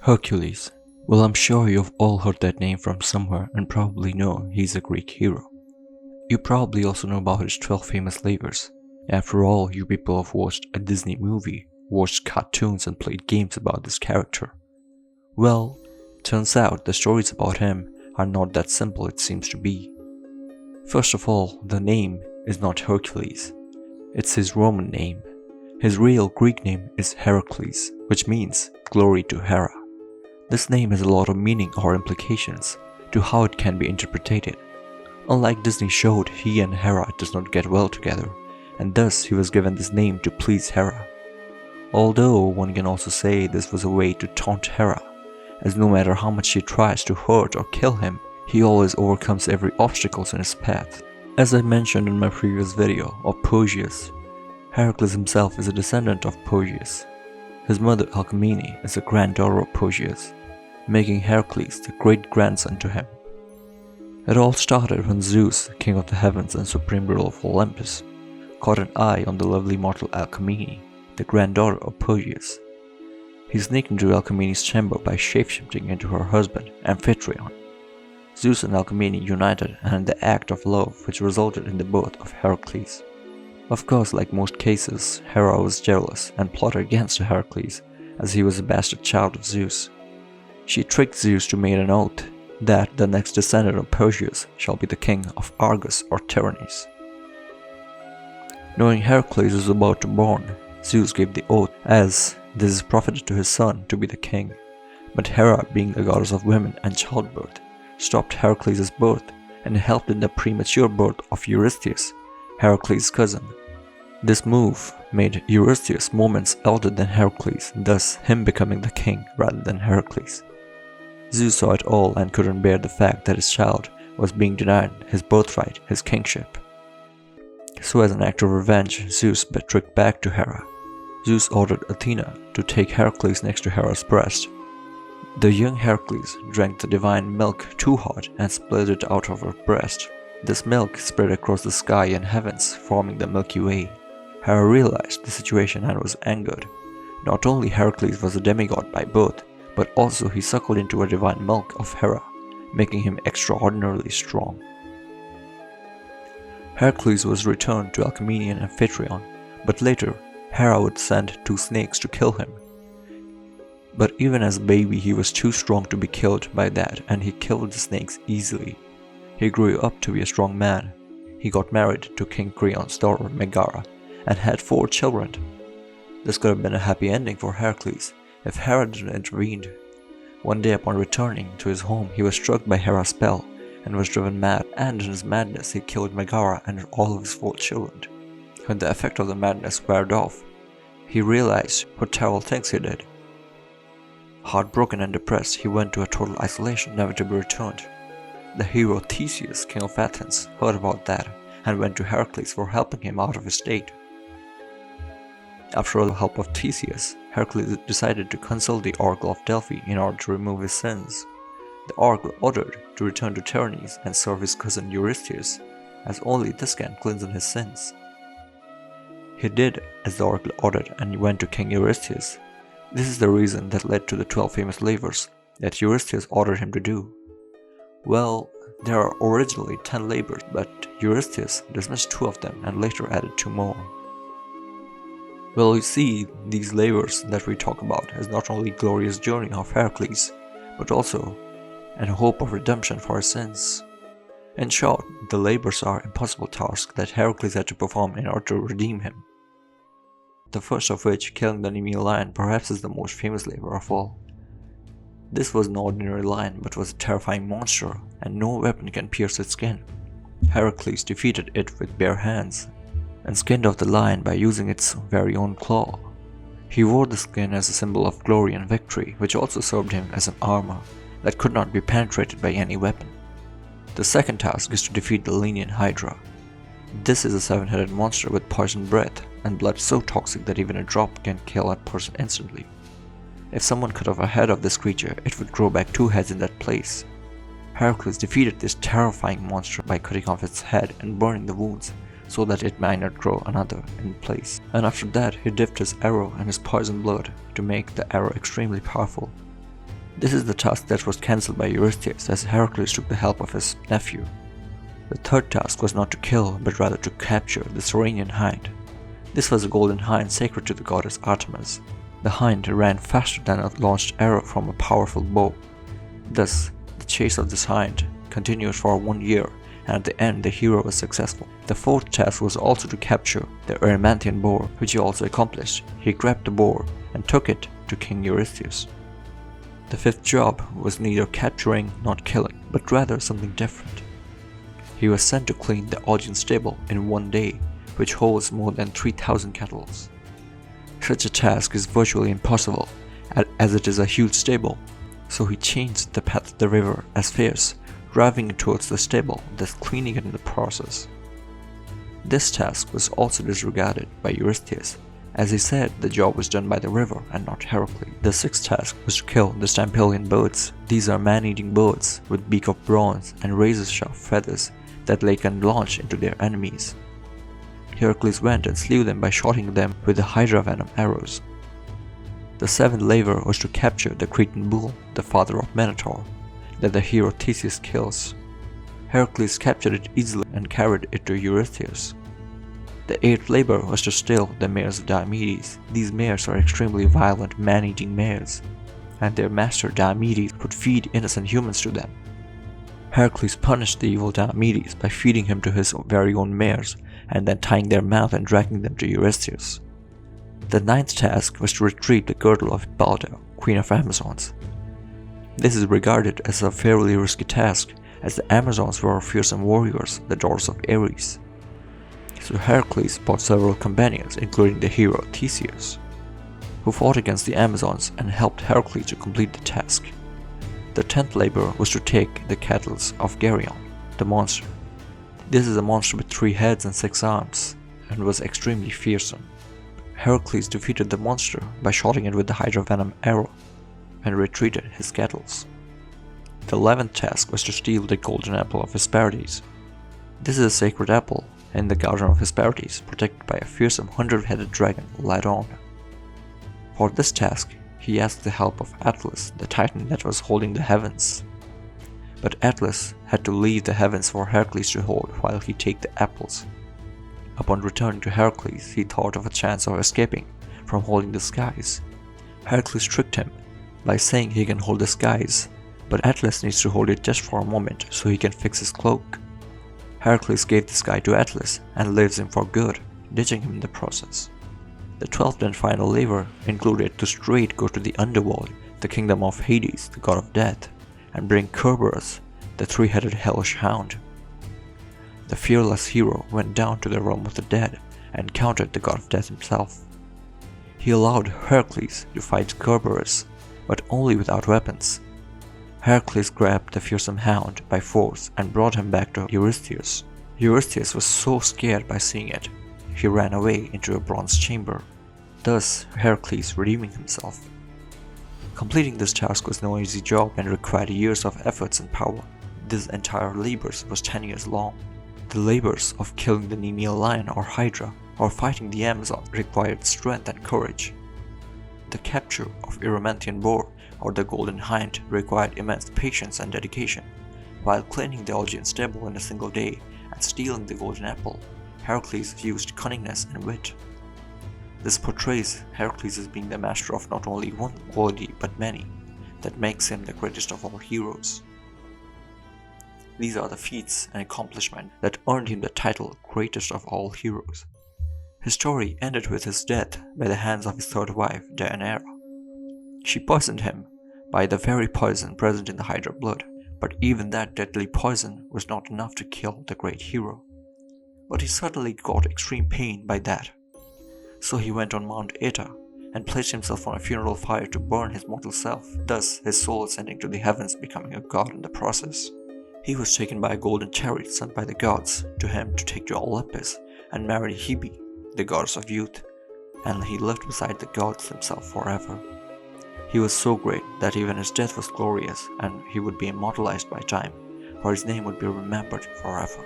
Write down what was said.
Hercules. Well, I'm sure you've all heard that name from somewhere and probably know he's a Greek hero. You probably also know about his 12 famous labors. After all, you people have watched a Disney movie, watched cartoons and played games about this character. Well, turns out the stories about him are not that simple it seems to be. First of all, the name is not Hercules. It's his Roman name. His real Greek name is Heracles, which means glory to Hera. This name has a lot of meaning or implications to how it can be interpreted. Unlike Disney showed, he and Hera does not get well together, and thus he was given this name to please Hera. Although one can also say this was a way to taunt Hera, as no matter how much she tries to hurt or kill him, he always overcomes every obstacle in his path. As I mentioned in my previous video of Perseus, Heracles himself is a descendant of Perseus. His mother Alcmene is a granddaughter of Perseus, making Heracles the great-grandson to him. It all started when Zeus, king of the heavens and supreme ruler of Olympus, caught an eye on the lovely mortal Alcmene, the granddaughter of Perseus. He sneaked into Alcmene's chamber by shapeshifting into her husband, Amphitryon. Zeus and Alcmene united in the act of love which resulted in the birth of Heracles. Of course, like most cases, Hera was jealous and plotted against Heracles as he was a bastard child of Zeus. She tricked Zeus to make an oath that the next descendant of Perseus shall be the king of Argos or Tyrannis. Knowing Heracles was about to be born, Zeus gave the oath as this is profited to his son to be the king. But Hera, being the goddess of women and childbirth, stopped Heracles' birth and helped in the premature birth of Eurystheus, Heracles' cousin. This move made Eurystheus moments elder than Heracles, thus him becoming the king rather than Heracles. Zeus saw it all and couldn't bear the fact that his child was being denied his birthright, his kingship. So as an act of revenge, Zeus betrayed back to Hera. Zeus ordered Athena to take Heracles next to Hera's breast. The young Heracles drank the divine milk too hard and spilled it out of her breast. This milk spread across the sky and heavens, forming the Milky Way. Hera realized the situation and was angered. Not only Heracles was a demigod by birth, but also he suckled into a divine milk of Hera, making him extraordinarily strong. Heracles was returned to Alcmene and Amphitryon, but later Hera would send 2 snakes to kill him. But even as a baby he was too strong to be killed by that, and he killed the snakes easily. He grew up to be a strong man. He got married to King Creon's daughter Megara and had 4 children. This could have been a happy ending for Heracles if Hera didn't intervene. One day upon returning to his home, he was struck by Hera's spell and was driven mad, and in his madness he killed Megara and all of his 4 children. When the effect of the madness wore off, he realized what terrible things he did. Heartbroken and depressed, he went to a total isolation, never to be returned. The hero Theseus, king of Athens, heard about that and went to Heracles for helping him out of his state. After all the help of Theseus, Heracles decided to consult the Oracle of Delphi in order to remove his sins. The Oracle ordered to return to Tyrannis and serve his cousin Eurystheus, as only this can cleanse his sins. He did as the Oracle ordered and went to King Eurystheus. This is the reason that led to the 12 famous labors that Eurystheus ordered him to do. Well, there are originally 10 labors, but Eurystheus dismissed 2 of them and later added 2 more. Well, you see, these labors that we talk about is not only glorious journey of Heracles, but also a hope of redemption for his sins. In short, the labors are impossible tasks that Heracles had to perform in order to redeem him. The first of which, killing the Nemean Lion, perhaps is the most famous labor of all. This was an ordinary lion, but was a terrifying monster, and no weapon can pierce its skin. Heracles defeated it with bare hands, and skinned off the lion by using its very own claw. He wore the skin as a symbol of glory and victory, which also served him as an armor that could not be penetrated by any weapon. The second task is to defeat the Nemean Hydra. This is a 7-headed monster with poison breath and blood so toxic that even a drop can kill a person instantly. If someone cut off a head of this creature, it would grow back 2 heads in that place. Heracles defeated this terrifying monster by cutting off its head and burning the wounds, so that it might not grow another in place. And after that, he dipped his arrow in his poison blood to make the arrow extremely powerful. This is the task that was cancelled by Eurystheus as Heracles took the help of his nephew. The third task was not to kill, but rather to capture the Nemean Hind. This was a golden hind sacred to the goddess Artemis. The hind ran faster than a launched arrow from a powerful bow. Thus, the chase of this hind continued for 1 year, and at the end the hero was successful. The fourth task was also to capture the Erymanthian Boar, which he also accomplished. He grabbed the boar and took it to King Eurystheus. The fifth job was neither capturing nor killing, but rather something different. He was sent to clean the Augean stable in 1 day, which holds more than 3,000 cattle. Such a task is virtually impossible, as it is a huge stable, so he changed the path of the river as fierce, driving it towards the stable, thus cleaning it in the process. This task was also disregarded by Eurystheus, as he said the job was done by the river and not Heracles. The sixth task was to kill the Stampelian birds. These are man-eating birds with beak of bronze and razor-sharp feathers that they can launch into their enemies. Heracles went and slew them by shooting them with the Hydra venom arrows. The seventh labor was to capture the Cretan bull, the father of Minotaur, that the hero Theseus kills. Heracles captured it easily and carried it to Eurystheus. The eighth labor was to steal the mares of Diomedes. These mares are extremely violent man-eating mares, and their master Diomedes would feed innocent humans to them. Heracles punished the evil Diomedes by feeding him to his very own mares and then tying their mouth and dragging them to Eurystheus. The ninth task was to retrieve the girdle of Hippolyta, queen of Amazons. This is regarded as a fairly risky task, as the Amazons were fearsome warriors, the daughters of Ares. So Heracles brought several companions, including the hero Theseus, who fought against the Amazons and helped Heracles to complete the task. The 10th labor was to take the cattle of Geryon, the monster. This is a monster with 3 heads and 6 arms, and was extremely fearsome. Heracles defeated the monster by shooting it with the Hydra venom arrow, and retreated his cattle. The 11th task was to steal the golden apple of Hesperides. This is a sacred apple in the garden of Hesperides, protected by a fearsome 100-headed dragon, Ladon. For this task, he asked the help of Atlas, the titan that was holding the heavens. But Atlas had to leave the heavens for Heracles to hold while he took the apples. Upon returning to Heracles, he thought of a chance of escaping from holding the skies. Heracles tricked him by saying he can hold the skies, but Atlas needs to hold it just for a moment so he can fix his cloak. Heracles gave the sky to Atlas and leaves him for good, ditching him in the process. The 12th and final labor included to straight go to the underworld, the kingdom of Hades, the god of death, and bring Kerberos, the 3-headed hellish hound. The fearless hero went down to the realm of the dead and encountered the god of death himself. He allowed Heracles to fight Kerberos, but only without weapons. Heracles grabbed the fearsome hound by force and brought him back to Eurystheus. Eurystheus was so scared by seeing it, he ran away into a bronze chamber, thus Heracles redeeming himself. Completing this task was no easy job and required years of efforts and power. This entire labors was 10 years long. The labors of killing the Nemean Lion or Hydra or fighting the Amazon required strength and courage. The capture of Erymanthian Boar or the Golden Hind required immense patience and dedication, while cleaning the Augean stable in a single day and stealing the golden apple. Heracles used cunningness and wit. This portrays Heracles as being the master of not only one quality but many, that makes him the greatest of all heroes. These are the feats and accomplishments that earned him the title Greatest of All Heroes. His story ended with his death by the hands of his third wife, Deianira. She poisoned him by the very poison present in the Hydra blood, but even that deadly poison was not enough to kill the great hero. But he certainly got extreme pain by that. So he went on Mount Eta and placed himself on a funeral fire to burn his mortal self, thus his soul ascending to the heavens, becoming a god in the process. He was taken by a golden chariot sent by the gods to him to take to Olympus and marry Hebe, the goddess of youth, and he lived beside the gods himself forever. He was so great that even his death was glorious, and he would be immortalized by time, for his name would be remembered forever.